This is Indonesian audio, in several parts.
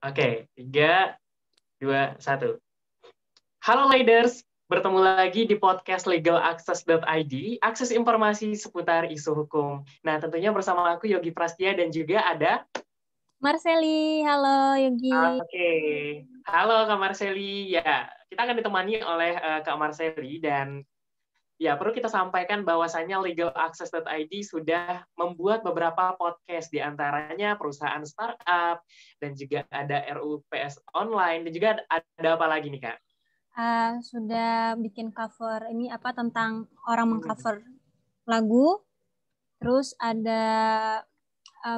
Oke, 3, 2, 1. Halo Leaders, bertemu lagi di podcast legalaccess.id, akses informasi seputar isu hukum. Nah, tentunya bersama aku Yogi Prastia dan juga ada Marseli. Halo Yogi. Oke, halo Kak Marseli. Ya, kita akan ditemani oleh Kak Marseli dan ya, perlu kita sampaikan bahwasannya legalaccess.id sudah membuat beberapa podcast, di antaranya perusahaan startup, dan juga ada RUU PS online, dan juga ada apa lagi nih, Kak? Sudah bikin cover ini tentang orang mengcover lagu. Terus ada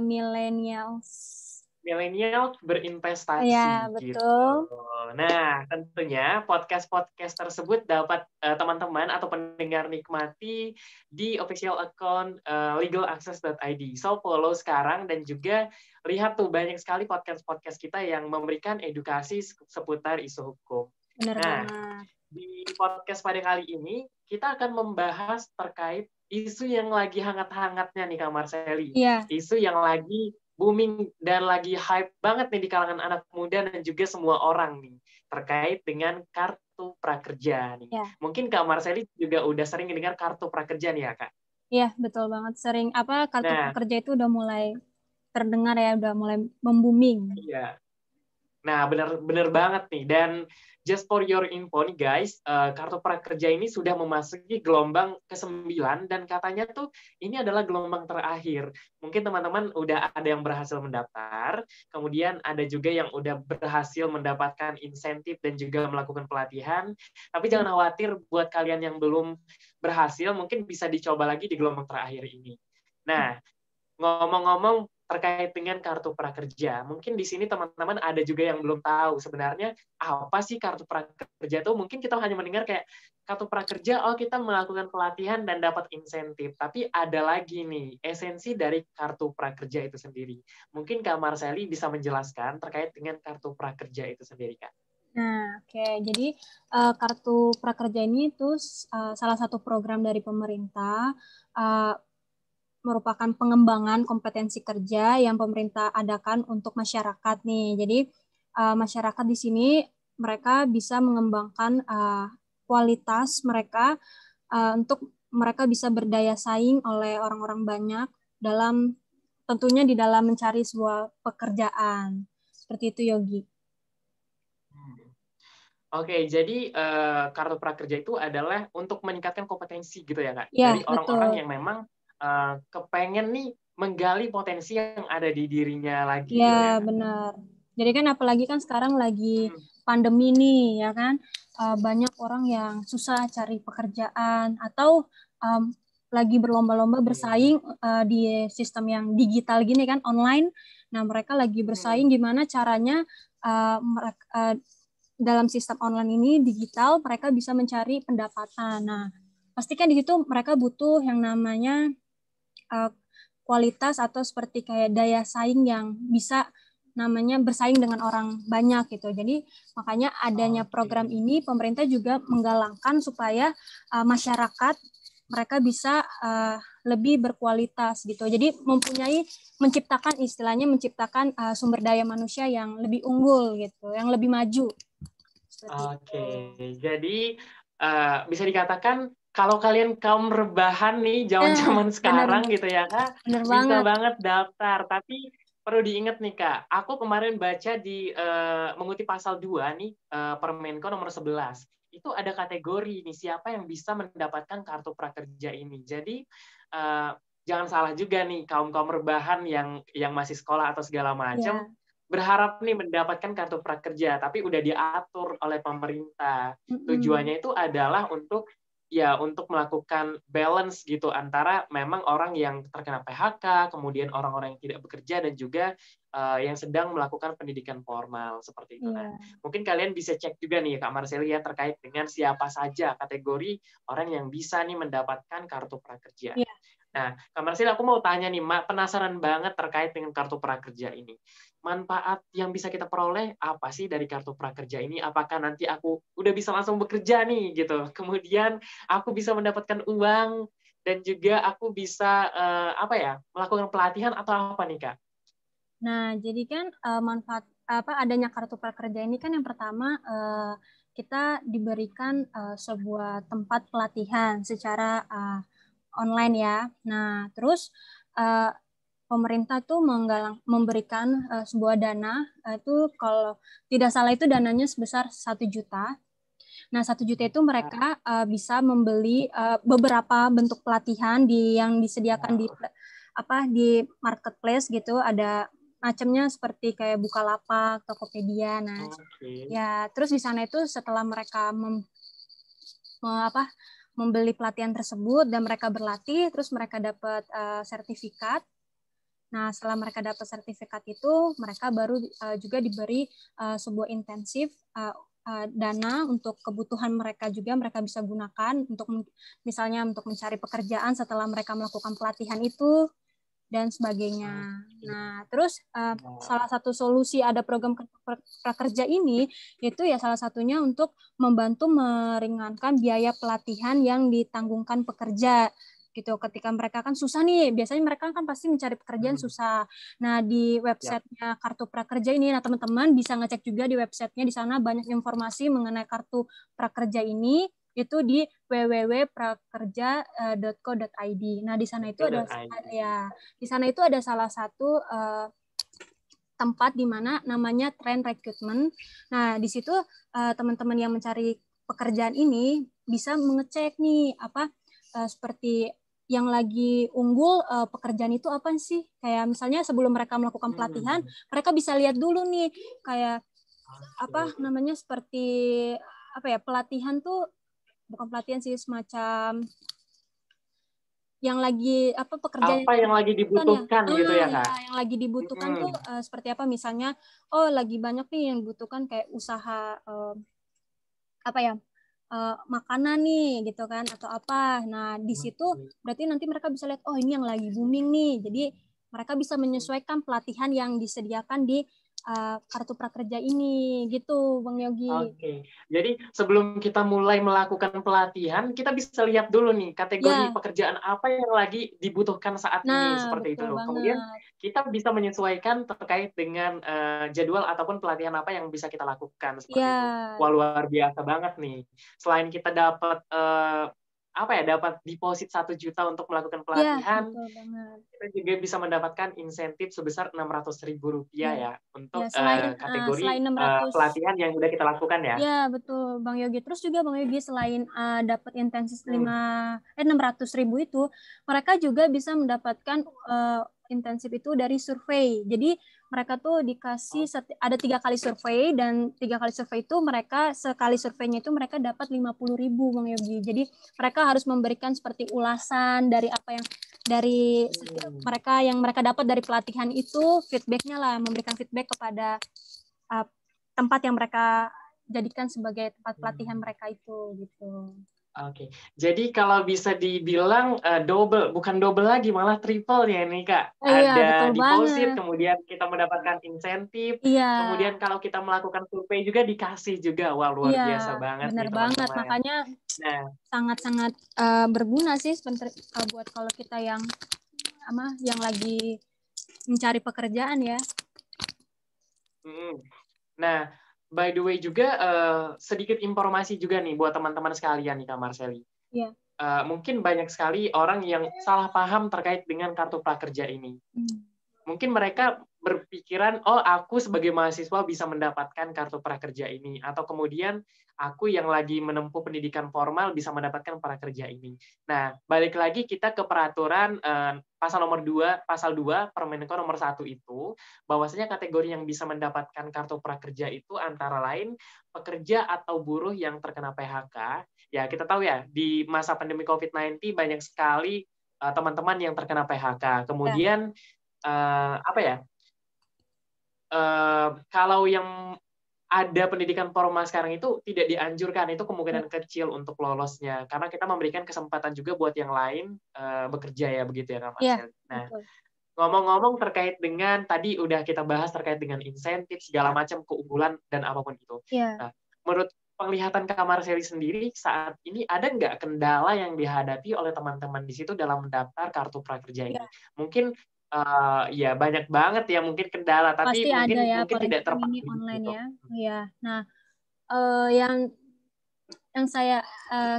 millennials. Milenial berinvestasi Ya, gitu. betul. Nah, tentunya podcast-podcast tersebut dapat teman-teman atau pendengar nikmati di official account legalaccess.id. So, follow sekarang dan juga lihat tuh banyak sekali podcast-podcast kita yang memberikan edukasi seputar isu hukum. Benar Nah, banget. di podcast pada kali ini kita akan membahas terkait isu yang lagi hangat-hangatnya nih Kak Marseli. Iya. Isu yang lagi booming dan lagi hype banget nih di kalangan anak muda dan juga semua orang nih terkait dengan kartu prakerja nih. Ya. Mungkin Kak Marseli juga udah sering dengar kartu prakerja nih ya Kak? Iya, betul banget. Sering kartu Nah, prakerja itu udah mulai terdengar ya, udah mulai membooming. iya. Nah, benar banget nih. Dan just for your info nih guys, kartu prakerja ini sudah memasuki gelombang ke-9 dan katanya tuh ini adalah gelombang terakhir. Mungkin teman-teman udah ada yang berhasil mendaftar, kemudian ada juga yang udah berhasil mendapatkan insentif dan juga melakukan pelatihan. Tapi jangan khawatir buat kalian yang belum berhasil, mungkin bisa dicoba lagi di gelombang terakhir ini. Nah, ngomong-ngomong terkait dengan kartu prakerja, mungkin di sini teman-teman ada juga yang belum tahu sebenarnya apa sih kartu prakerja itu. Mungkin kita hanya mendengar kayak kartu prakerja, oh kita melakukan pelatihan dan dapat insentif. Tapi ada lagi nih esensi dari kartu prakerja itu sendiri. Mungkin Kak Marseli bisa menjelaskan terkait dengan kartu prakerja itu sendiri, Kak. Nah, oke. Jadi kartu prakerja ini itu salah satu program dari pemerintah, merupakan pengembangan kompetensi kerja yang pemerintah adakan untuk masyarakat nih. Jadi masyarakat di sini mereka bisa mengembangkan kualitas mereka untuk mereka bisa berdaya saing oleh orang-orang banyak tentunya di dalam mencari sebuah pekerjaan. Seperti itu, Yogi. Oke, jadi kartu prakerja itu adalah untuk meningkatkan kompetensi gitu ya, Kak? Ya, Dari orang-orang betul. yang memang kepengen nih menggali potensi yang ada di dirinya lagi gitu ya, Ya, Kak? benar. Jadi kan apalagi kan sekarang lagi pandemi nih, ya kan? Banyak orang yang susah cari pekerjaan atau lagi berlomba-lomba bersaing di sistem yang digital gini kan, online. Nah, mereka lagi bersaing gimana caranya dalam sistem online ini digital mereka bisa mencari pendapatan. Nah, pastikan di situ mereka butuh yang namanya kualitas atau seperti kayak daya saing yang bisa namanya bersaing dengan orang banyak gitu. Jadi makanya adanya program ini pemerintah juga menggalakkan supaya masyarakat mereka bisa lebih berkualitas gitu. Jadi menciptakan sumber daya manusia yang lebih unggul gitu, yang lebih maju. Oke, jadi bisa dikatakan kalau kalian kaum rebahan nih zaman-zaman sekarang gitu ya Kak, Bener bisa banget. banget daftar. Tapi perlu diingat nih Kak, aku kemarin baca di mengutip pasal 2 nih Permenko nomor 11. Itu ada kategori nih siapa yang bisa mendapatkan kartu prakerja ini. Jadi jangan salah juga nih kaum-kaum rebahan yang masih sekolah atau segala macam. Ya. Berharap nih mendapatkan kartu prakerja, tapi udah diatur oleh pemerintah. Tujuannya itu adalah untuk melakukan balance gitu antara memang orang yang terkena PHK, kemudian orang-orang yang tidak bekerja dan juga yang sedang melakukan pendidikan formal seperti itu. Nah, mungkin kalian bisa cek juga nih Kak Marcelia terkait dengan siapa saja kategori orang yang bisa nih mendapatkan kartu prakerja. Ya. Nah, Kak Marcelia, aku mau tanya nih, penasaran banget terkait dengan kartu prakerja ini. Manfaat yang bisa kita peroleh apa sih dari kartu prakerja ini? Apakah nanti aku udah bisa langsung bekerja nih gitu. Kemudian aku bisa mendapatkan uang dan juga aku bisa melakukan pelatihan atau apa nih Kak? Nah, jadi kan manfaat adanya kartu prakerja ini kan yang pertama kita diberikan sebuah tempat pelatihan secara online ya. Nah, terus pemerintah tuh memberikan sebuah dana, itu kalau tidak salah itu dananya sebesar 1 juta. Nah, 1 juta itu mereka bisa membeli beberapa bentuk pelatihan yang disediakan di marketplace gitu. Ada macamnya seperti kayak Bukalapak, Tokopedia. Nah, ya terus di sana itu setelah mereka membeli pelatihan tersebut dan mereka berlatih, terus mereka dapat sertifikat. Nah, setelah mereka dapat sertifikat itu, mereka baru juga diberi sebuah intensif dana untuk kebutuhan mereka juga mereka bisa gunakan untuk misalnya untuk mencari pekerjaan setelah mereka melakukan pelatihan itu dan sebagainya. Nah, terus salah satu solusi ada program prakerja ini yaitu ya salah satunya untuk membantu meringankan biaya pelatihan yang ditanggungkan pekerja gitu. Ketika mereka kan susah nih, biasanya mereka kan pasti mencari pekerjaan susah. Nah, di websitenya Kartu Prakerja ini, nah teman-teman bisa ngecek juga di websitenya, di sana banyak informasi mengenai Kartu Prakerja ini, itu di www.prakerja.co.id. Nah, di sana itu ada salah satu tempat di mana namanya Trend Recruitment. Nah, di situ teman-teman yang mencari pekerjaan ini bisa mengecek nih seperti yang lagi unggul pekerjaan itu apa sih? Kayak misalnya sebelum mereka melakukan pelatihan, mereka bisa lihat dulu nih kayak seperti pelatihan tuh bukan pelatihan sih, semacam yang lagi pekerjaan yang lagi dibutuhkan ya? Gitu ya Kak? Yang lagi dibutuhkan tuh seperti apa, misalnya lagi banyak nih yang dibutuhkan kayak usaha makanan nih gitu kan atau apa. Nah, di situ berarti nanti mereka bisa lihat ini yang lagi booming nih. Jadi mereka bisa menyesuaikan pelatihan yang disediakan di Kartu Prakerja ini gitu, Bang Yogi. Oke. Jadi sebelum kita mulai melakukan pelatihan, kita bisa lihat dulu nih kategori pekerjaan apa yang lagi dibutuhkan saat ini seperti itu. Kemudian kita bisa menyesuaikan terkait dengan jadwal ataupun pelatihan apa yang bisa kita lakukan seperti itu. Wah, luar biasa banget nih. Selain kita dapat dapat deposit 1 juta untuk melakukan pelatihan, kita juga bisa mendapatkan insentif sebesar Rp600.000 ya untuk kategori pelatihan yang sudah kita lakukan ya. Ya, betul Bang Yogi. Terus juga Bang Yogi selain dapat insentif 600.000 itu, mereka juga bisa mendapatkan intensif itu dari survei. Jadi mereka tuh dikasih ada 3 kali survei, dan 3 kali survei itu mereka sekali surveinya itu mereka dapat 50.000 Bang Yogi. Jadi mereka harus memberikan seperti ulasan dari apa yang mereka dapat dari pelatihan itu, feedbacknya lah, memberikan feedback kepada tempat yang mereka jadikan sebagai tempat pelatihan mereka itu gitu. Oke, jadi kalau bisa dibilang bukan double lagi, malah triple ya nih Kak. Ada deposit, kemudian kita mendapatkan insentif, kemudian kalau kita melakukan survei juga dikasih juga. Wah, luar biasa banget nih teman-teman. Makanya sangat-sangat berguna sih buat kalau kita yang lagi mencari pekerjaan ya. Nah, by the way juga sedikit informasi juga nih buat teman-teman sekalian nih Kak Marseli. Mungkin banyak sekali orang yang salah paham terkait dengan Kartu Prakerja ini. Mungkin mereka berpikiran, aku sebagai mahasiswa bisa mendapatkan Kartu Prakerja ini, atau kemudian aku yang lagi menempuh pendidikan formal bisa mendapatkan prakerja ini. Nah, balik lagi kita ke peraturan pasal 2 Permenko nomor 1 itu, bahwasanya kategori yang bisa mendapatkan Kartu Prakerja itu antara lain pekerja atau buruh yang terkena PHK. Ya, kita tahu ya, di masa pandemi COVID-19 banyak sekali teman-teman yang terkena PHK. Kemudian kalau yang ada pendidikan formal sekarang itu tidak dianjurkan, itu kemungkinan kecil untuk lolosnya, karena kita memberikan kesempatan juga buat yang lain bekerja ya, begitu ya Kak Marcel. Nah, ngomong-ngomong terkait dengan tadi udah kita bahas terkait dengan insentif segala macam, keunggulan dan apapun itu. Nah, menurut penglihatan Kak Marseli sendiri saat ini ada nggak kendala yang dihadapi oleh teman-teman di situ dalam mendaftar Kartu Prakerja ini? Mungkin ya banyak banget ya mungkin kendala, tapi Pasti ada ya, mungkin apalagi tidak kan ini terpatri online gitu. ya. Iya. Nah, yang saya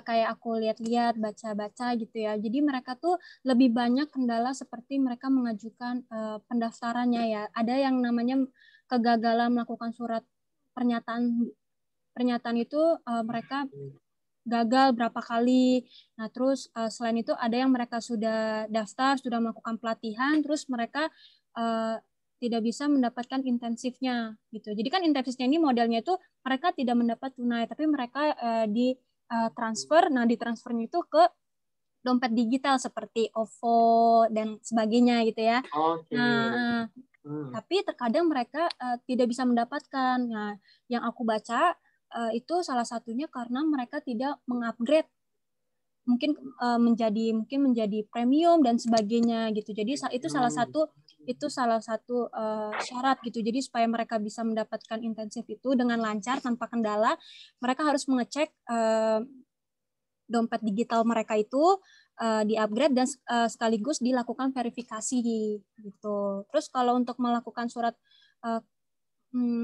kayak aku lihat-lihat, baca-baca gitu ya. Jadi mereka tuh lebih banyak kendala seperti mereka mengajukan pendaftarannya ya. Ada yang namanya kegagalan melakukan surat pernyataan pernyataan itu mereka gagal berapa kali. Nah, terus selain itu ada yang mereka sudah daftar, sudah melakukan pelatihan, terus mereka tidak bisa mendapatkan intensifnya gitu. Jadi kan intensifnya ini modelnya itu mereka tidak mendapat tunai, tapi mereka di transfer. Nah, di transfernya itu ke dompet digital seperti OVO dan sebagainya gitu ya. Oke. Nah, tapi terkadang mereka tidak bisa mendapatkan. Nah, yang aku baca itu salah satunya karena mereka tidak mengupgrade mungkin menjadi premium dan sebagainya gitu. Jadi itu salah satu syarat gitu. Jadi supaya mereka bisa mendapatkan intensif itu dengan lancar tanpa kendala, mereka harus mengecek dompet digital mereka itu di-upgrade dan sekaligus dilakukan verifikasi gitu. Terus kalau untuk melakukan surat uh,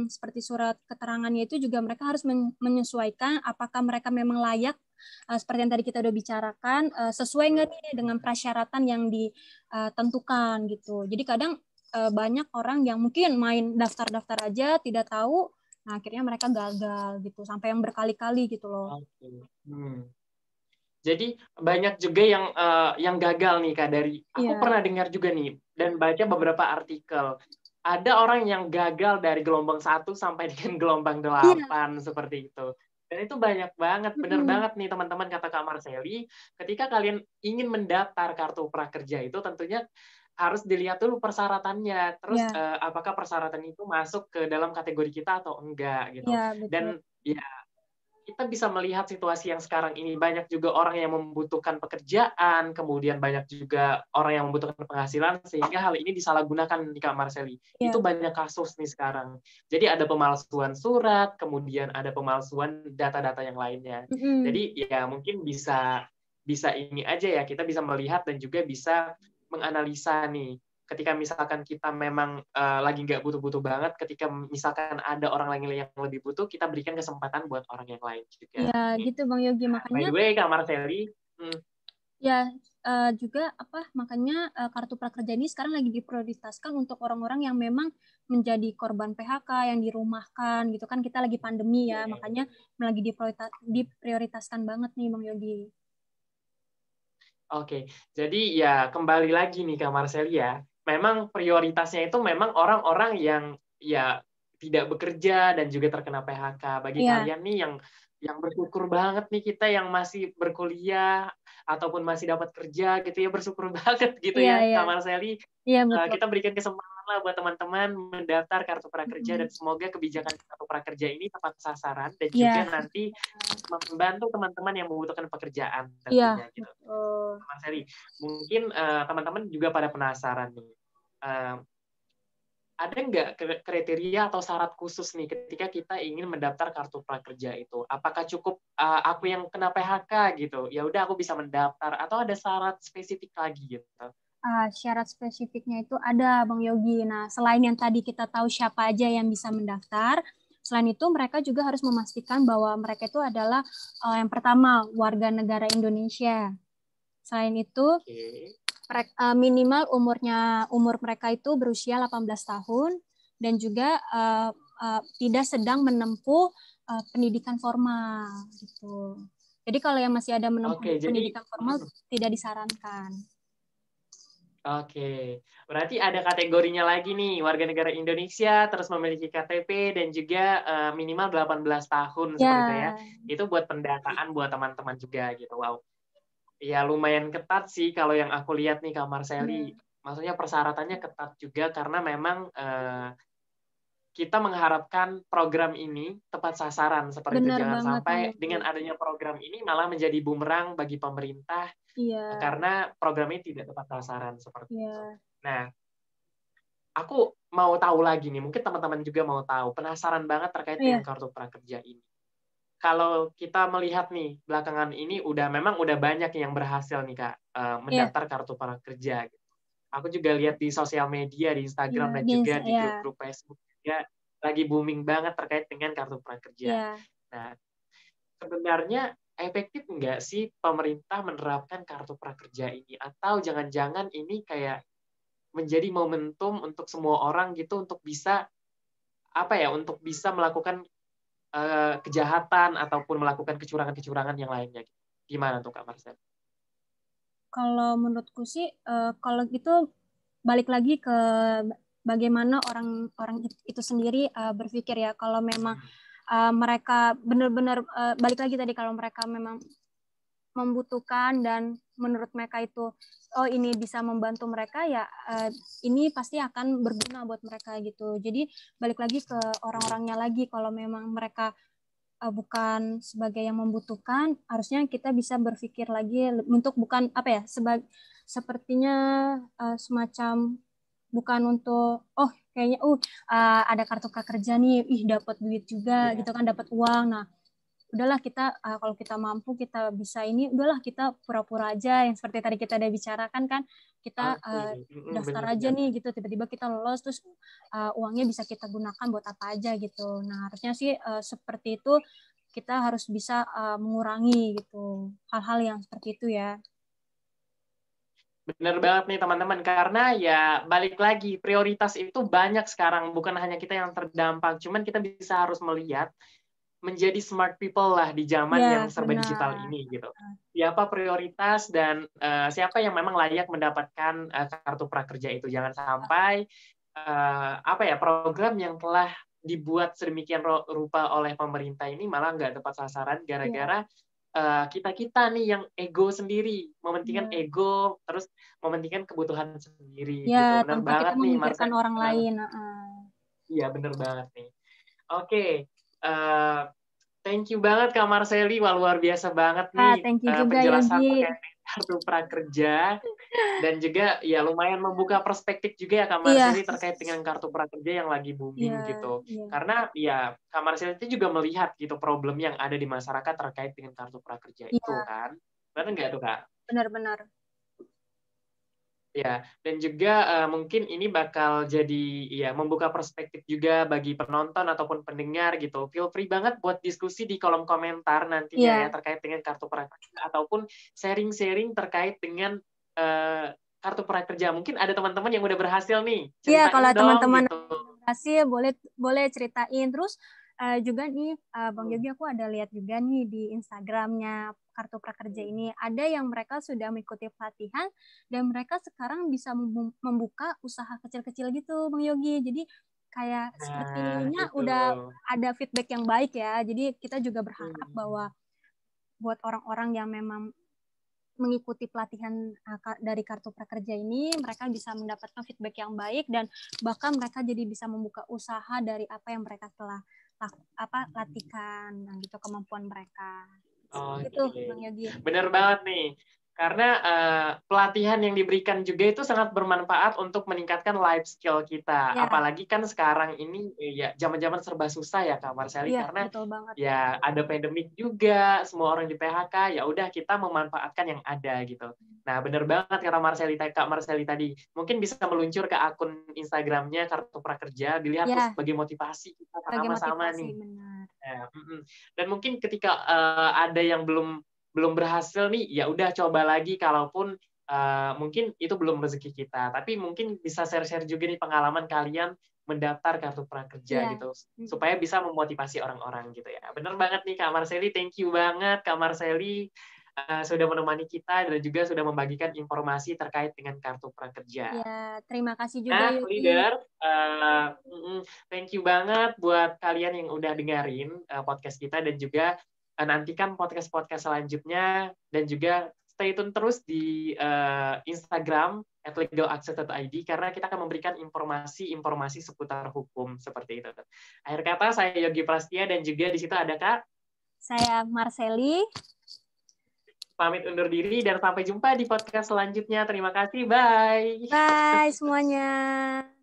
seperti surat keterangannya itu juga mereka harus menyesuaikan apakah mereka memang layak seperti yang tadi kita udah bicarakan sesuai nggak nih dengan persyaratan yang ditentukan gitu. Jadi kadang banyak orang yang mungkin main daftar-daftar aja tidak tahu, nah akhirnya mereka gagal gitu sampai yang berkali-kali gitu loh. Oke. Jadi banyak juga yang gagal nih Kak, dari aku Iya. pernah dengar juga nih dan baca beberapa artikel. Ada orang yang gagal dari gelombang 1 sampai dengan gelombang Iya. 8 seperti itu. Dan itu banyak banget, bener banget nih teman-teman kata Kak Marseli, ketika kalian ingin mendaftar kartu prakerja itu tentunya harus dilihat dulu persyaratannya. Terus Iya. apakah persyaratan itu masuk ke dalam kategori kita atau enggak gitu. Iya, betul. Dan ya kita bisa melihat situasi yang sekarang ini banyak juga orang yang membutuhkan pekerjaan, kemudian banyak juga orang yang membutuhkan penghasilan, sehingga hal ini disalahgunakan nih Kak Marseli. Iya. Itu banyak kasus nih sekarang. Jadi ada pemalsuan surat, kemudian ada pemalsuan data-data yang lainnya. Jadi ya mungkin bisa ini aja ya, kita bisa melihat dan juga bisa menganalisa nih ketika misalkan kita memang lagi nggak butuh-butuh banget, ketika misalkan ada orang lain yang lebih butuh, kita berikan kesempatan buat orang yang lain juga. Iya, gitu Bang Yogi. By Makanya the way, Kak Marceli, ya juga makanya kartu prakerja ini sekarang lagi diprioritaskan untuk orang-orang yang memang menjadi korban PHK, yang dirumahkan gitu kan, kita lagi pandemi ya, makanya lagi diprioritaskan banget nih Bang Yogi. Oke, jadi ya kembali lagi nih Kak Marceli ya, memang prioritasnya itu memang orang-orang yang ya tidak bekerja dan juga terkena PHK. Bagi Iya. kalian nih yang bersyukur banget nih, kita yang masih berkuliah ataupun masih dapat kerja gitu ya, bersyukur banget gitu Iya, ya iya. Kak Marceli. Iya, betul. Kita berikan kesempatan lah buat teman-teman mendaftar kartu prakerja dan semoga kebijakan kartu prakerja ini tepat sasaran dan juga nanti membantu teman-teman yang membutuhkan pekerjaan Iya, tentunya gitu. betul. Mas Heri, mungkin teman-teman juga pada penasaran nih. Ada nggak kriteria atau syarat khusus nih ketika kita ingin mendaftar kartu prakerja itu? Apakah cukup aku yang kena PHK gitu, ya udah aku bisa mendaftar, atau ada syarat spesifik lagi gitu? Syarat spesifiknya itu ada Bang Yogi. Nah, selain yang tadi kita tahu siapa aja yang bisa mendaftar, selain itu mereka juga harus memastikan bahwa mereka itu adalah yang pertama warga negara Indonesia. Selain itu, minimal umur mereka itu berusia 18 tahun dan juga tidak sedang menempuh pendidikan formal gitu. Jadi kalau yang masih ada menempuh pendidikan formal tidak disarankan. Oke, berarti ada kategorinya lagi nih, warga negara Indonesia, terus memiliki KTP, dan juga minimal 18 tahun seperti itu ya. Itu buat pendataan buat teman-teman juga gitu, wow. Ya lumayan ketat sih kalau yang aku lihat nih Kak Marseli. Maksudnya persyaratannya ketat juga karena memang kita mengharapkan program ini tepat sasaran seperti itu. Jangan sampai dengan adanya program ini malah menjadi bumerang bagi pemerintah karena program ini tidak tepat sasaran seperti itu. Nah, aku mau tahu lagi nih, mungkin teman-teman juga mau tahu, penasaran banget terkait dengan kartu prakerja ini. Kalau kita melihat nih belakangan ini memang udah banyak yang berhasil nih Kak mendaftar kartu prakerja. Aku juga lihat di sosial media, di Instagram, dan juga di grup-grup Facebook juga lagi booming banget terkait dengan kartu prakerja. Nah, sebenarnya efektif nggak sih pemerintah menerapkan kartu prakerja ini? Atau jangan-jangan ini kayak menjadi momentum untuk semua orang gitu untuk bisa untuk bisa melakukan kejahatan ataupun melakukan kecurangan-kecurangan yang lainnya. Gimana tuh Kak Marcel? Kalau menurutku sih, kalau itu balik lagi ke bagaimana orang itu sendiri berpikir ya. Kalau memang mereka benar-benar balik lagi tadi, kalau mereka memang membutuhkan dan menurut mereka itu ini bisa membantu mereka, ya ini pasti akan berguna buat mereka gitu. Jadi balik lagi ke orang-orangnya lagi. Kalau memang mereka bukan sebagai yang membutuhkan, harusnya kita bisa berpikir lagi untuk bukan sepertinya semacam bukan untuk kayaknya ada kartu prakerja nih, dapat duit juga gitu kan, dapat uang. Nah, udahlah kita kalau kita mampu, kita bisa ini, udahlah kita pura-pura aja, yang seperti tadi kita udah bicarakan kan, kita daftar aja nih gitu, tiba-tiba kita lolos, terus uangnya bisa kita gunakan buat apa aja gitu. Nah, harusnya sih seperti itu, kita harus bisa mengurangi gitu hal-hal yang seperti itu ya. Bener banget nih teman-teman, karena ya balik lagi, prioritas itu banyak sekarang, bukan hanya kita yang terdampak, cuman kita bisa harus melihat menjadi smart people lah di zaman yang serba digital ini gitu. Siapa prioritas dan siapa yang memang layak mendapatkan kartu prakerja itu. Jangan sampai program yang telah dibuat sedemikian rupa oleh pemerintah ini malah nggak tepat sasaran gara-gara kita nih yang ego sendiri, mementingkan ego, terus mementingkan kebutuhan sendiri gitu. Benar tanpa banget kita nih memikirkan Marcel. orang lain. Iya, bener banget nih. Oke, thank you banget Kak Marceli, luar biasa banget nih Thank you juga, penjelasan Yogi. terkait kartu prakerja, dan juga ya lumayan membuka perspektif juga ya Kak Marceli terkait dengan kartu prakerja yang lagi booming gitu. Karena ya Kak Marceli itu juga melihat gitu problem yang ada di masyarakat terkait dengan kartu prakerja itu kan. Benar nggak tuh Kak? Benar-benar. Ya, dan juga mungkin ini bakal jadi membuka perspektif juga bagi penonton ataupun pendengar gitu. Feel free banget buat diskusi di kolom komentar nantinya ya terkait dengan kartu prakerja ataupun sharing-sharing terkait dengan kartu prakerja. Mungkin ada teman-teman yang udah berhasil nih. Iya, Ceritain kalau dong teman-teman gitu. berhasil boleh ceritain. Terus juga nih Bang Yogi, aku ada lihat juga nih di Instagramnya kartu prakerja ini, ada yang mereka sudah mengikuti pelatihan dan mereka sekarang bisa membuka usaha kecil-kecil gitu Bang Yogi. Jadi kayak sepertinya udah ada feedback yang baik ya. Jadi kita juga berharap bahwa buat orang-orang yang memang mengikuti pelatihan dari kartu prakerja ini, mereka bisa mendapatkan feedback yang baik dan bahkan mereka jadi bisa membuka usaha dari apa yang mereka telah latihkan, gitu kemampuan mereka. Gitu, Bang Yogi. Bener banget nih. Karena pelatihan yang diberikan juga itu sangat bermanfaat untuk meningkatkan life skill kita. Apalagi kan sekarang ini ya zaman-zaman serba susah ya Kak Marceli, karena ya ada pandemik juga, semua orang di PHK, ya udah kita memanfaatkan yang ada gitu. Nah, bener banget kata Kak Marceli tadi. Mungkin bisa meluncur ke akun Instagramnya Kartu Prakerja, dilihat tuh sebagai motivasi kita sama-sama nih. Dan mungkin ketika ada yang belum berhasil nih, ya udah coba lagi, kalaupun mungkin itu belum rezeki kita, tapi mungkin bisa share-share juga nih pengalaman kalian mendaftar kartu prakerja gitu, supaya bisa memotivasi orang-orang gitu ya. Bener banget nih Kak Marceli, thank you banget Kak Marceli sudah menemani kita dan juga sudah membagikan informasi terkait dengan kartu prakerja. Ya, terima kasih juga Yogi. Leader, thank you banget buat kalian yang udah dengerin podcast kita, dan juga nantikan podcast-podcast selanjutnya, dan juga stay tune terus di Instagram @legalaccess.id karena kita akan memberikan informasi-informasi seputar hukum seperti itu. Akhir kata, saya Yogi Prastia dan juga di situ ada Kak. Saya Marceli. Pamit undur diri dan sampai jumpa di podcast selanjutnya. Terima kasih, bye. Bye semuanya.